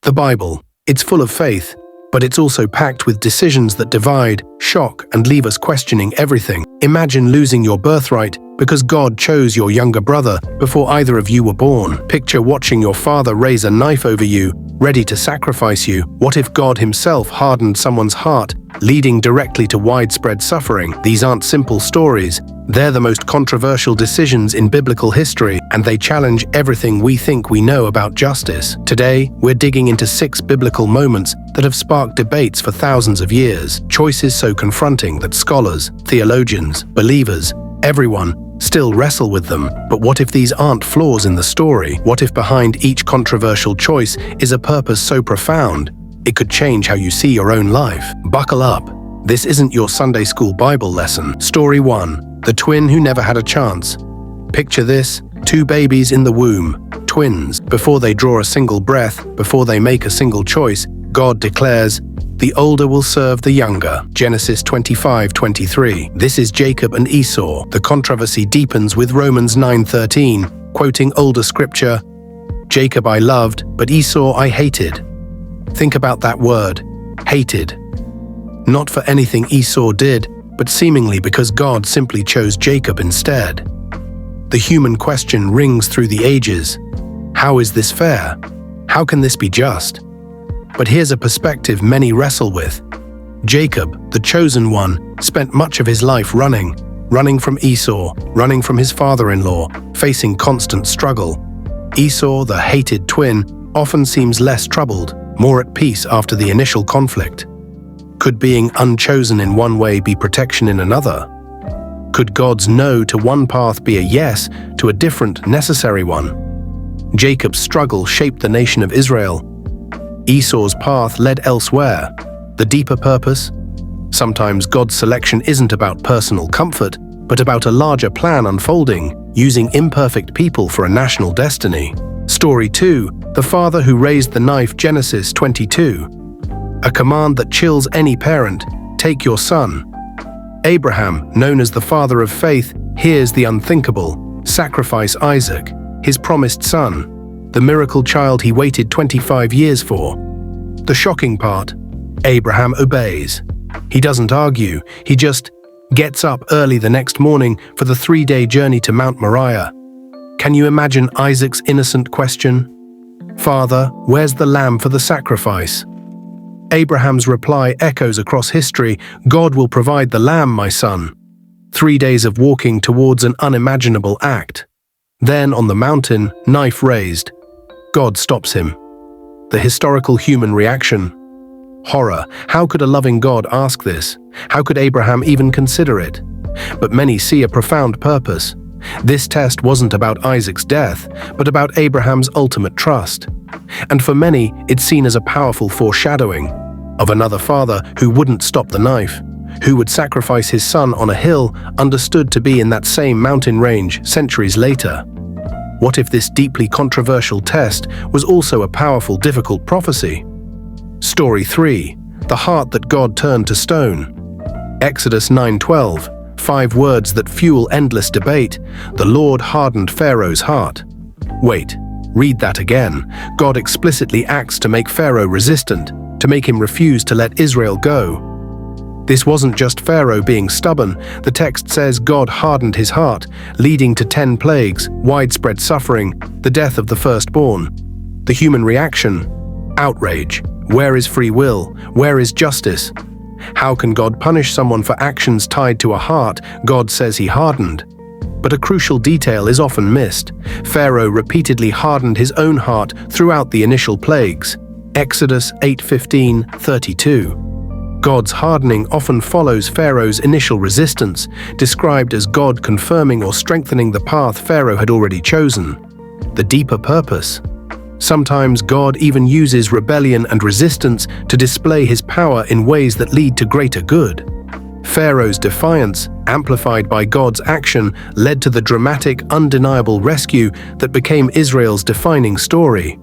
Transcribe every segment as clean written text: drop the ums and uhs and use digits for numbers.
The Bible, it's full of faith, but it's also packed with decisions that divide, shock, and leave us questioning everything. Imagine losing your birthright because God chose your younger brother before either of you were born. Picture watching your father raise a knife over you, ready to sacrifice you. What if God himself hardened someone's heart, leading directly to widespread suffering? These aren't simple stories. They're the most controversial decisions in biblical history, and they challenge everything we think we know about justice. Today, we're digging into 6 biblical moments that have sparked debates for thousands of years, choices so confronting that scholars, theologians, believers, everyone still wrestle with them. But what if these aren't flaws in the story? What if behind each controversial choice is a purpose so profound it could change how you see your own life? Buckle up. This isn't your Sunday school Bible lesson. Story 1. The twin who never had a chance. Picture this: 2 babies in the womb, twins. Before they draw a single breath, before they make a single choice, God declares, "The older will serve the younger." Genesis 25:23. This is Jacob and Esau. The controversy deepens with Romans 9:13, quoting older scripture, "Jacob I loved, but Esau I hated." Think about that word, hated. Not for anything Esau did, but seemingly because God simply chose Jacob instead. The human question rings through the ages. How is this fair? How can this be just? But here's a perspective many wrestle with. Jacob, the chosen one, spent much of his life running from Esau, running from his father-in-law, facing constant struggle. Esau, the hated twin, often seems less troubled, more at peace after the initial conflict. Could being unchosen in one way be protection in another? Could God's no to one path be a yes to a different, necessary one? Jacob's struggle shaped the nation of Israel. Esau's path led elsewhere. The deeper purpose? Sometimes God's selection isn't about personal comfort, but about a larger plan unfolding, using imperfect people for a national destiny. Story 2. The father who raised the knife. Genesis 22. A command that chills any parent: take your son. Abraham, known as the father of faith, hears the unthinkable: sacrifice Isaac, his promised son, the miracle child he waited 25 years for. The shocking part: Abraham obeys. He doesn't argue, he just gets up early the next morning for the 3-day journey to Mount Moriah. Can you imagine Isaac's innocent question? "Father, where's the lamb for the sacrifice?" Abraham's reply echoes across history: "God will provide the lamb, my son." 3 days of walking towards an unimaginable act. Then on the mountain, knife raised, God stops him. The historical human reaction: horror. How could a loving God ask this? How could Abraham even consider it? But many see a profound purpose. This test wasn't about Isaac's death, but about Abraham's ultimate trust. And for many, it's seen as a powerful foreshadowing of another father who wouldn't stop the knife, who would sacrifice his son on a hill understood to be in that same mountain range centuries later. What if this deeply controversial test was also a powerful, difficult prophecy? Story 3. The heart that God turned to stone. Exodus 9:12. 5 words that fuel endless debate. The Lord hardened Pharaoh's heart. Wait, read that again. God explicitly acts to make Pharaoh resistant, to make him refuse to let Israel go. This wasn't just Pharaoh being stubborn. The text says God hardened his heart, leading to 10 plagues, widespread suffering, the death of the firstborn. The human reaction: outrage. Where is free will? Where is justice? How can God punish someone for actions tied to a heart God says he hardened? But a crucial detail is often missed. Pharaoh repeatedly hardened his own heart throughout the initial plagues. Exodus 8:15-32. God's hardening often follows Pharaoh's initial resistance, described as God confirming or strengthening the path Pharaoh had already chosen. The deeper purpose: sometimes God even uses rebellion and resistance to display his power in ways that lead to greater good. Pharaoh's defiance, amplified by God's action, led to the dramatic, undeniable rescue that became Israel's defining story.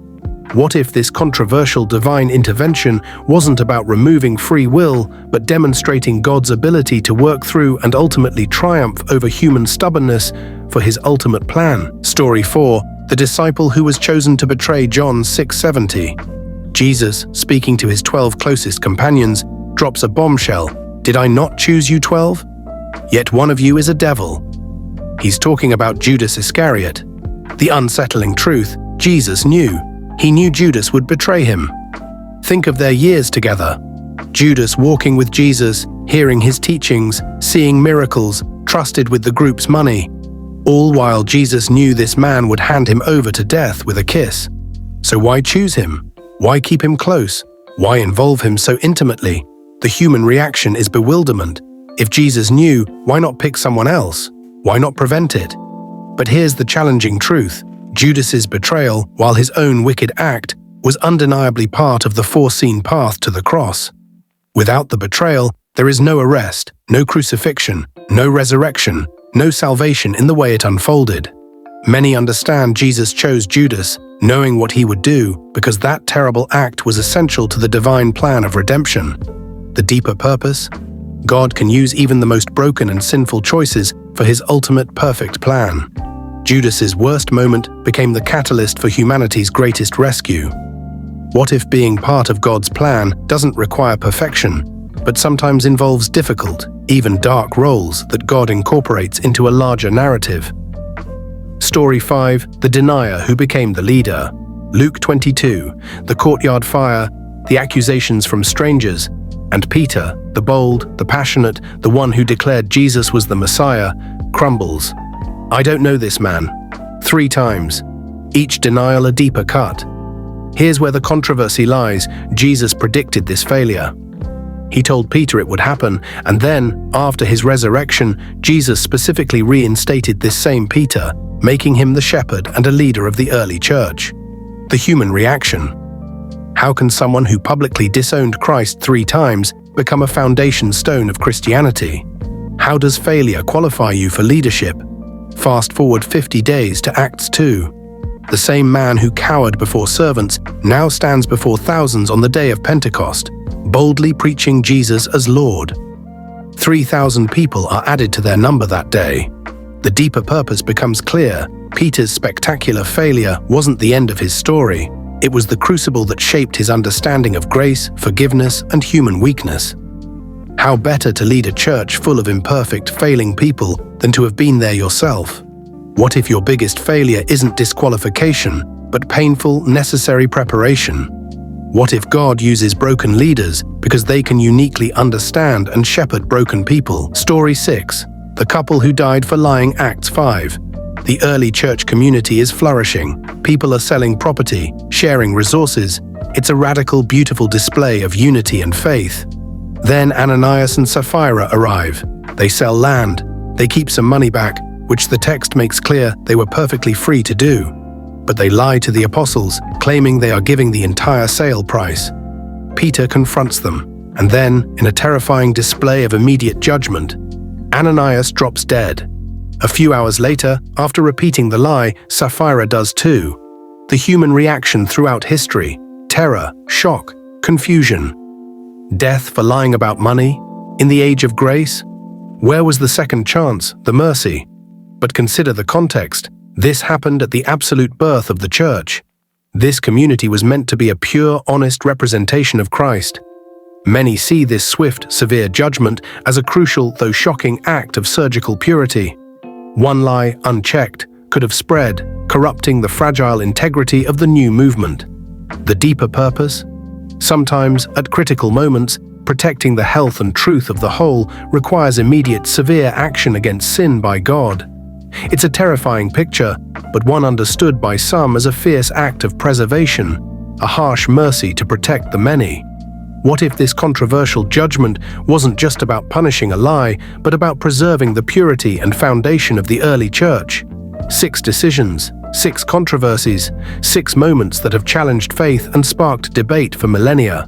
What if this controversial divine intervention wasn't about removing free will, but demonstrating God's ability to work through and ultimately triumph over human stubbornness for his ultimate plan? Story 4. The disciple who was chosen to betray. John 6:70. Jesus, speaking to his 12 closest companions, drops a bombshell. Did I not choose you 12? Yet one of you is a devil. He's talking about Judas Iscariot. The unsettling truth, Jesus knew. He knew Judas would betray him. Think of their years together. Judas walking with Jesus, hearing his teachings, seeing miracles, trusted with the group's money. All while Jesus knew this man would hand him over to death with a kiss. So why choose him? Why keep him close? Why involve him so intimately? The human reaction is bewilderment. If Jesus knew, why not pick someone else? Why not prevent it? But here's the challenging truth. Judas's betrayal, while his own wicked act, was undeniably part of the foreseen path to the cross. Without the betrayal, there is no arrest, no crucifixion, no resurrection, no salvation in the way it unfolded. Many understand Jesus chose Judas, knowing what he would do, because that terrible act was essential to the divine plan of redemption. The deeper purpose? God can use even the most broken and sinful choices for his ultimate perfect plan. Judas's worst moment became the catalyst for humanity's greatest rescue. What if being part of God's plan doesn't require perfection, but sometimes involves difficult, even dark roles that God incorporates into a larger narrative? Story 5. The denier who became the leader. Luke 22. The courtyard fire, the accusations from strangers, and Peter, the bold, the passionate, the one who declared Jesus was the Messiah, crumbles. I don't know this man. 3 times. Each denial a deeper cut. Here's where the controversy lies. Jesus predicted this failure. He told Peter it would happen, and then, after his resurrection, Jesus specifically reinstated this same Peter, making him the shepherd and a leader of the early church. The human reaction. How can someone who publicly disowned Christ 3 times become a foundation stone of Christianity? How does failure qualify you for leadership? Fast forward 50 days to Acts 2. The same man who cowered before servants now stands before thousands on the day of Pentecost, boldly preaching Jesus as Lord. 3,000 people are added to their number that day. The deeper purpose becomes clear. Peter's spectacular failure wasn't the end of his story. It was the crucible that shaped his understanding of grace, forgiveness, and human weakness. How better to lead a church full of imperfect, failing people than to have been there yourself? What if your biggest failure isn't disqualification, but painful, necessary preparation? What if God uses broken leaders because they can uniquely understand and shepherd broken people? Story 6. The couple who died for lying. Acts 5. The early church community is flourishing. People are selling property, sharing resources. It's a radical, beautiful display of unity and faith. Then Ananias and Sapphira arrive. They sell land. They keep some money back, which the text makes clear they were perfectly free to do. But they lie to the apostles, claiming they are giving the entire sale price. Peter confronts them, and then, in a terrifying display of immediate judgment, Ananias drops dead. A few hours later, after repeating the lie, Sapphira does too. The human reaction throughout history: terror, shock, confusion. Death for lying about money? In the age of grace? Where was the second chance, the mercy? But consider the context. This happened at the absolute birth of the church. This community was meant to be a pure, honest representation of Christ. Many see this swift, severe judgment as a crucial, though shocking, act of surgical purity. One lie, unchecked, could have spread, corrupting the fragile integrity of the new movement. The deeper purpose? Sometimes, at critical moments, protecting the health and truth of the whole requires immediate, severe action against sin by God. It's a terrifying picture, but one understood by some as a fierce act of preservation, a harsh mercy to protect the many. What if this controversial judgment wasn't just about punishing a lie, but about preserving the purity and foundation of the early church? 6 decisions, 6 controversies, 6 moments that have challenged faith and sparked debate for millennia.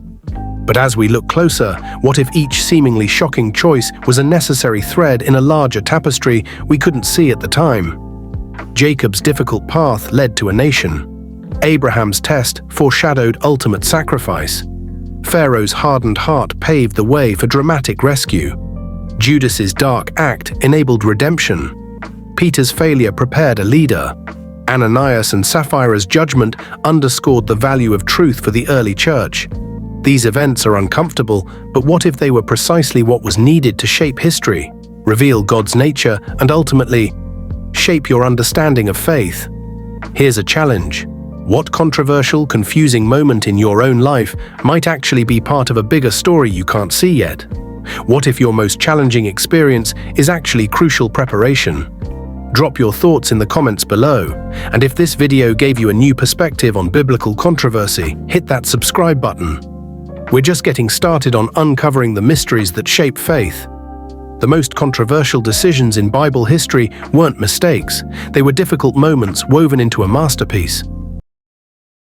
But as we look closer, what if each seemingly shocking choice was a necessary thread in a larger tapestry we couldn't see at the time? Jacob's difficult path led to a nation. Abraham's test foreshadowed ultimate sacrifice. Pharaoh's hardened heart paved the way for dramatic rescue. Judas's dark act enabled redemption. Peter's failure prepared a leader. Ananias and Sapphira's judgment underscored the value of truth for the early church. These events are uncomfortable, but what if they were precisely what was needed to shape history, reveal God's nature, and ultimately shape your understanding of faith? Here's a challenge. What controversial, confusing moment in your own life might actually be part of a bigger story you can't see yet? What if your most challenging experience is actually crucial preparation? Drop your thoughts in the comments below, and if this video gave you a new perspective on biblical controversy, hit that subscribe button. We're just getting started on uncovering the mysteries that shape faith. The most controversial decisions in Bible history weren't mistakes, they were difficult moments woven into a masterpiece.